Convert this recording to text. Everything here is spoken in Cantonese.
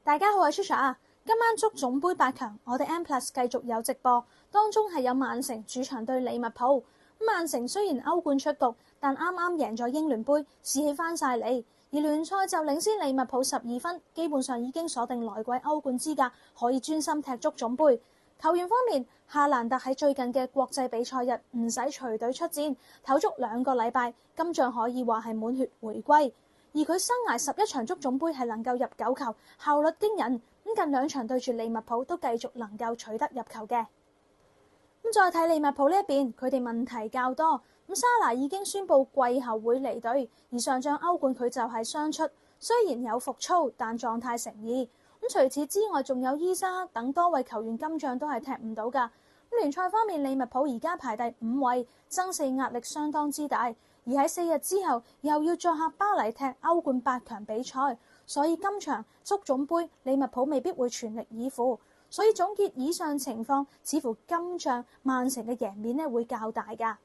大家好，我係 Trisha 啊！今晚足總杯8強，我哋 M+ 繼續有直播，當中係有曼城主場對利物浦。曼城雖然歐冠出局，但啱啱贏咗英聯杯，士氣翻晒嚟。而聯賽就領先利物浦12分，基本上已經鎖定來季歐冠資格，可以專心踢足總杯。球員方面，夏蘭特喺最近嘅國際比賽日唔使隨隊出戰，唞足2個禮拜，今仗可以話係滿血回歸。而佢生涯11場足總杯係能夠入9球，效率驚人。近2場對住利物浦都繼續能夠取得入球嘅。再睇利物浦呢一邊，佢哋問題較多。沙拿已經宣布季後會離隊，而上仗歐冠佢就係傷出，雖然有復操，但狀態成疑。除此之外，仲有伊沙克等多位球員今仗都係踢唔到㗎。聯賽方面，利物浦而家排第5位，爭4壓力相當之大。而喺4日之後，又要作客巴黎踢歐冠8強比賽，所以今場足總杯利物浦未必會全力以赴。所以總結以上情況，似乎今仗曼城嘅贏面會較大㗎。